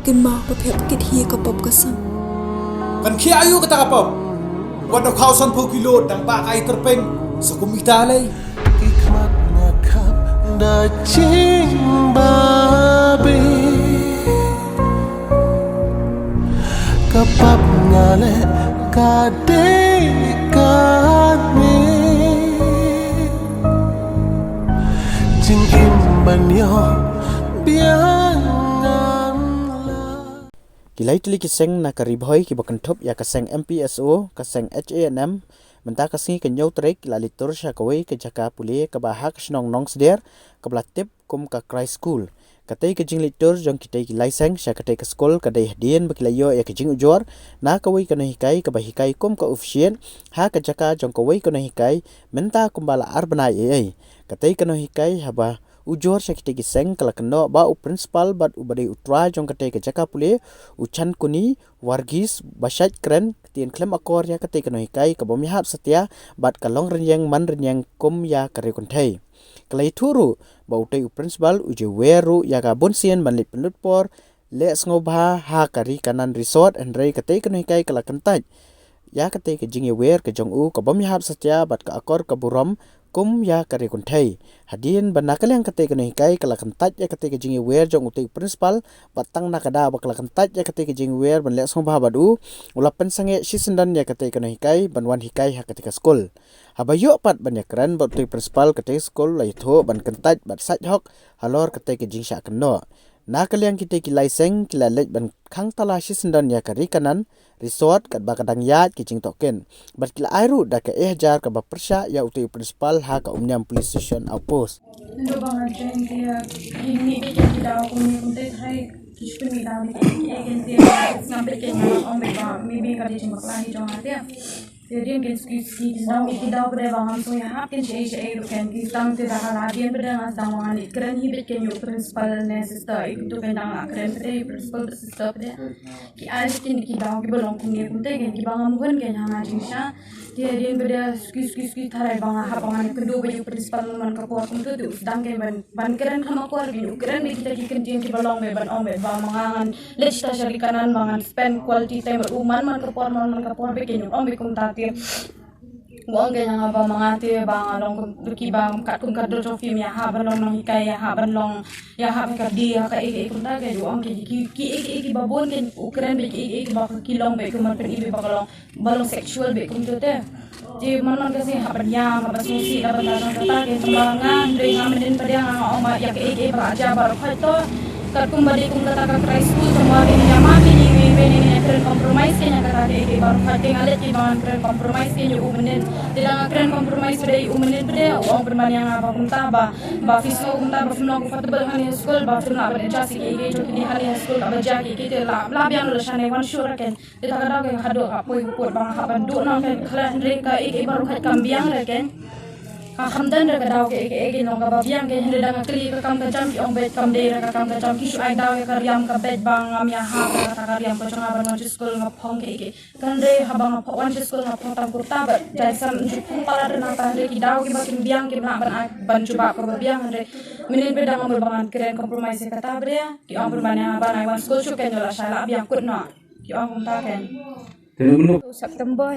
kin ma pa phep kit hi ka pop ka sang kan khi ayu kata kapop wan no khausan phu kilo dang pa kai terpeng sa kumita lai ikmat na khap da ching babi kapap ngale ka de ka ni jing im ban yo biang Kilai tili kiseng na karibhoy ki bakantop ya kaseng MPSO kaseng HANM menta kasing kenyau trek la litur sha kawai ke jaka puli ke bahak snong nong sder ke blatip kum ka cry school katai ke jing litur jong kitai ki laiseng sha katai ke skol kadai hadien bakilayo ya ke jing ujor na kawai ke hikai ke bahikai kum ka ofisien ha ke jaka jong kawai ke hikai menta kumbala arbana ai katai ke hikai haba ujor sakite giseng kala keno ba u principal bat u badai utra jong kate ke jaka pule uchan kuni wargis basat kren tien klem akor ya kate keno hikai ka bom hap setia bat kalong renyang man renyang kum ya kare kuntai kalai turu ba utai u principal uje weru ya ga bonsien manlit penut por le sngoba ha kari kanan resort and rei kate keno hikai kala kentai ya kate ke jing wer ke jong u ka bom hap setia bat ka akor ka buram kum ya kare kuntai hadin banakal yang kate kene hikai kala kentat ya kate ke jingi wer jong utai principal batang nakada bakala kentat ya kate ke jingi wer ban lek song badu ulapan sange sisendan ya kate kene hikai banwan hikai ha kate ka skol habayo pat banyak keren bat utai principal kate skol lai tho ban kentat bat sat hok halor kate ke jing sya keno nakal yang kite ki laiseng kila lek ban khang tala sisendan ya kari kanan resort kat bakadang yat ki jing token bat kila airu da ka jar ka bapersya ya utai principal ha ka umnyam police station outpost Ndo bang jen dia ini ke kita aku ni kuntai hai kisku ni dah ni egen dia sampai ke nyala om beba maybe ka dia cuma lagi jong dia jadi kan ski sedang kita pada bang so ya hakin je kan kita tidak ada dia pada ngasang wani keren hibit kan yo principal ne sister itu kan dah keren pada principal sister pada ki ada kita ke belong kungi kuntai kan ki bang amun kan hanga jinsha dia pada ski tharai bang ha bang kedua baju principal man ka por itu tu sedang kan ban keren sama kuar kan keren kita dia ki belong ban om bang mangan lesta syari kanan mangan spend quality time uman man ka por bekin om bekum Buang kaya nga ba mga ti bang along duki bang katung kadro trophy ya ha balong nang hikay ya ha balong ya ha ka di ka ikun ta kay buang ki babon ken ukran be ki ba kilong be kuman pen ibe bakalong balong sexual be kun te di man kasi ha panya ka basusi ka banang kata kay tambangan dre ngamen pa dia nga oma ya ka ba aja bar khato katung bali kung kata ka Christ school tumawag ni mami ni ni kren compromise kanya kata ke baru khating alet ki bang kren compromise kanya umunin tidak kren compromise dari umunin pada uang berman yang apa kunta ba fiso kunta ba fino ku fatbal hani school ba fino ba jasi ke jo ki hani school ba jaki ke la biang lo shane wan sure ken tidak kada ke hado ka poi put bang ha ban do na ken khlan re ka baru khat kambiang re ken Kamdan dah kadau ke nong kababiang ke hindi dah ngakli ke kam kajam ki ong bet kam dera ke kam kajam ki ay daw ke karyam ka bet bang am ya ha ka karyam ko changa ban school ngapong ke kan re habang ngapong wan school ngapong tam kurta ba jaisam jipung pala na ta re ki daw ki bakin biang ki ban cuba ko biang re minin be dang bangan keren compromise ka ta bre ki ong berbanya ban ay wan school chu ken jola shala biang kut no ki ong ta ken September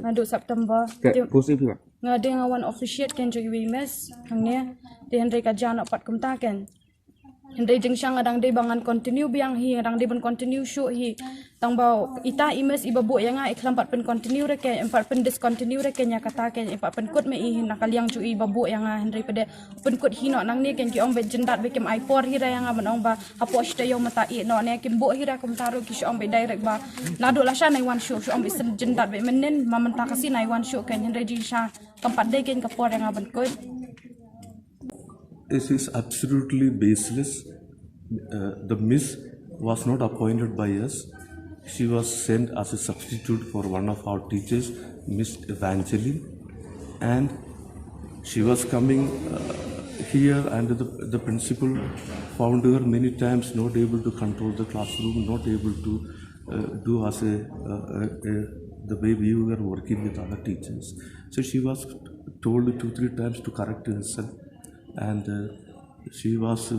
nadu September positif ngade ngawan officiate kan jogi wimes hangnya de hendai ka jana pat kumta kan hendai jengshang adang de bangan continue biang hi adang de ban continue show hi tang bau ita imes ibabu yang iklam pat pen continue re ke empat pen discontinue re ke nya kata ke empat pen kut me i nakal yang cu ibabu yang hendai pada pen kut hi no nang ni kan ki om be jendat be kem ai por hi ra yang banong ba apo sta yo mata i no ne kim bo hi ra kum taru ki om be direct ba nadu la sha nai wan show om be jendat be menen mamenta kasi nai wan show kan hendai jingsha tempat de ken kapor yang ban kut. This is absolutely baseless. The miss was not appointed by us. She was sent as a substitute for one of our teachers, Miss Evangeline, and she was coming here, and the principal found her many times not able to control the classroom, not able to do as the way we were working with other teachers. So she was told 2-3 times to correct herself, and she was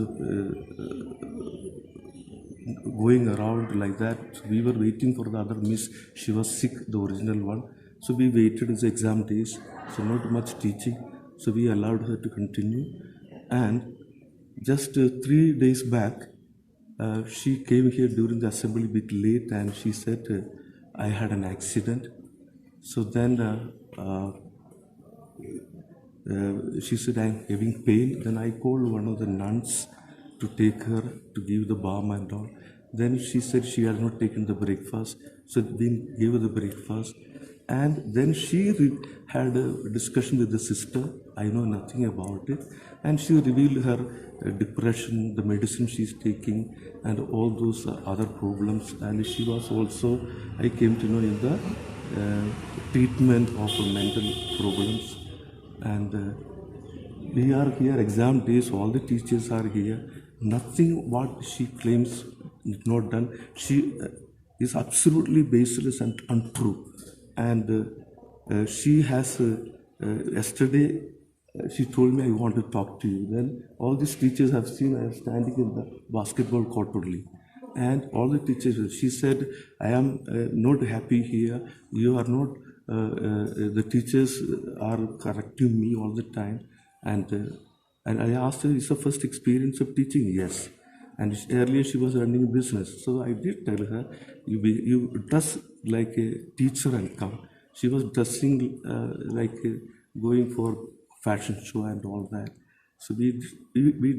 going around like that. So we were waiting for the other miss. She was sick, the original one. So we waited the exam days. So not much teaching. So we allowed her to continue. And just 3 days back, she came here during the assembly a bit late and she said, I had an accident. So then she said, I'm having pain. Then I called one of the nuns to take her to give the balm and all. Then she said she had not taken the breakfast. So we gave her the breakfast. And then she had a discussion with the sister. I know nothing about it. And she revealed her depression, the medicine she's taking, and all those other problems. And she was also, I came to know, in the treatment of mental problems. And we are here, exam days, all the teachers are here. Nothing what she claims is not done. She is absolutely baseless and untrue. And she has, yesterday, she told me, I want to talk to you. Then all these teachers have seen I am standing in the basketball court only. And all the teachers, she said, I am not happy here. You are not, the teachers are correcting me all the time. And I asked her, is the first experience of teaching? Yes. And earlier she was running a business. So I did tell her, you dress like a teacher and come. She was dressing like going for fashion show and all that. So we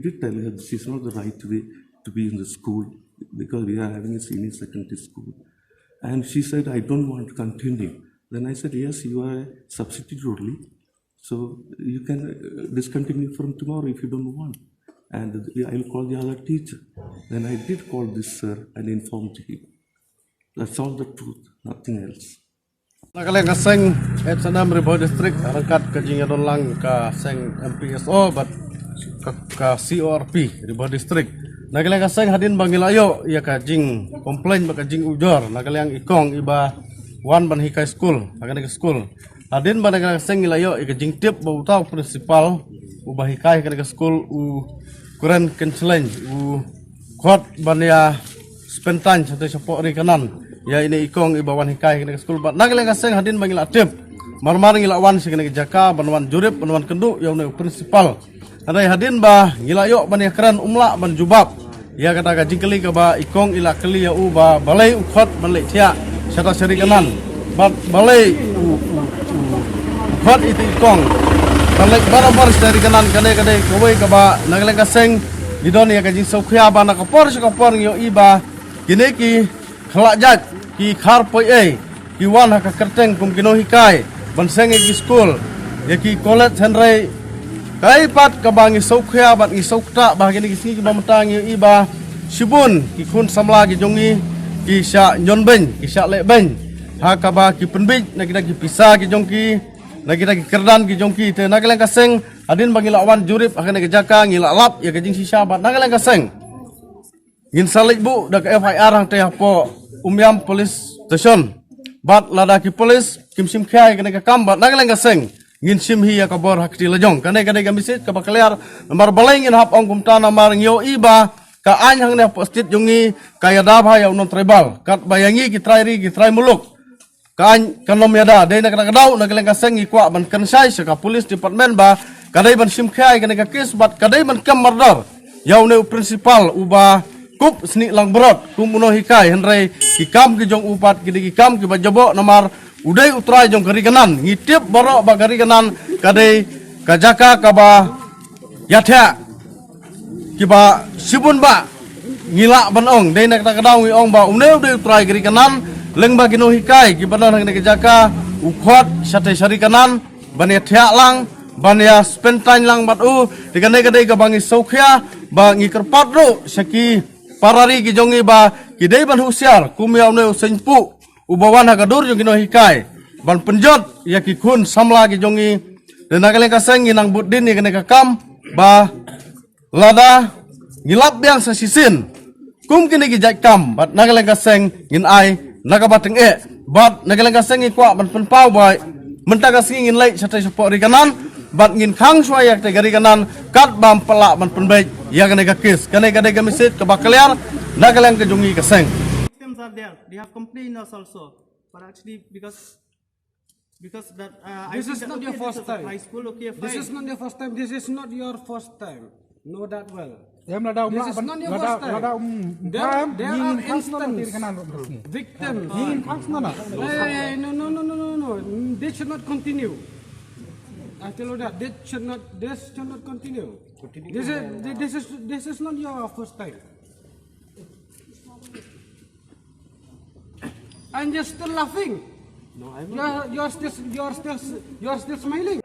did tell her this is not the right way to be in the school because we are having a senior secondary school. And she said, I don't want to continue. Then I said, yes, you are a substitute only. So you can discontinue from tomorrow if you don't want. And I will call the other teacher. Then I did call this sir and informed him. That's all the truth, nothing else. Nakalang kaseng Epsanam Ribo District rangkat ke jingadon lang ka seng MPSO bat ka CORP Ribo District. Nakalang kaseng hadin bangilayo ia ka jing komplain ba ka jing ujor nakalang ikong iba wan ban hikai school akan ke school. Hadin ba nakalang kaseng ilayo ika jing tip ba utaw principal ubah hikai kan ke school kuren canceling khot ban ya spend time sa support ri kanan. Ya ini ikong ibawan hikai kena school bat nagalang kaseng hadin bangil atip marmaring ilawan si kena jaka banwan jurip banwan kendu yang ne principal andai hadin ba gilayo ban yakran umla ban jubab ya kata ka jingkeli ka ba ikong ila keli ya u ba balai ukhot ban le tia sata seri kanan bat balai ukhot itu ikong balai barabar seri kanan kade kawai ka ba nagalang kaseng didon ya ka jing saukhya ba nakapor yo iba kini ki khalajat ki khar poi ki wan ha ka kerteng kum kino hikai banseng ki school ya ki college henrei kai pat ka bangi saukhya bat ngi saukta ba gini ki bamtang iba sibun ki khun samla ki jongi ki sha nyonben ki sha leben ha ka ba ki penbij na kita ki pisa ki jongki na kita ki kerdan ki jongki te nagalang kaseng adin bangi lawan jurip akan ke jaka ngi lap ya ke jing sisa bat nagalang kaseng ngin salik bu dak FIR hang teh po Umyam Police Station bat lada ki polis kim sim khai kena ka kambat nagalang kaseng ngin sim hi ya kabor hakti lejong kane gamisit ka bakaliar nomor baleng in hap ong kumta nomor yo iba ka anyang ne postit jungi kaya dabha ya non tribal kat bayangi ki trai muluk kan kanom yada de nak kadau nagalang kaseng ikwa ban kansai sa ka police department ba kadai ban sim khai kena ka kes bat kadai ban kam murder yaw ne principal uba kup seni lang berot kumuno hikai henrei kikam ki jong upat ki kam ki bajabo nomor udai utrai jong kari kanan ngitip borok ba kari kanan kadai kajaka kaba yatha ki ba sibun ba ngila banong dei nak kadau ngi ong ba umne udai utrai kari kanan leng ba kino hikai ki banan hang kajaka ukhot sate sari kanan bane thia lang bane spend time lang batu dikanai kadai ka bangi saukhya ba ngi kerpat ro saki parari ki jongi ba ki dei ban husiar kumyaw ne senpu ubawan hakadur jong kino hikai ban penjot ya ki khun samla ki jongi de nagalang kaseng nginang buddin ni kene kakam ba lada ngilap biang sa sisin kum kini ki jakam bat nagalang kaseng ngin ai nagabateng bat nagalang kaseng ikwa ban penpau ba menta kaseng ngin lai satai support ri kanan bat ngin khang suayak te gari kanan kat bam pelak ban penbej ia kena ka kes kena ka message ke bakaliar nagalang ke jungi ke seng. Victims are there. They have complained us also, but actually because that This is not your first time. High school, okay, fine. This is not your first time. This is not your first time. Know that well. Em là đầu This is not your first time. There are instances, victims. No. This should not continue. I tell you that this should not continue. This is not your first time. And you're still laughing. No, I'm not. You're still smiling.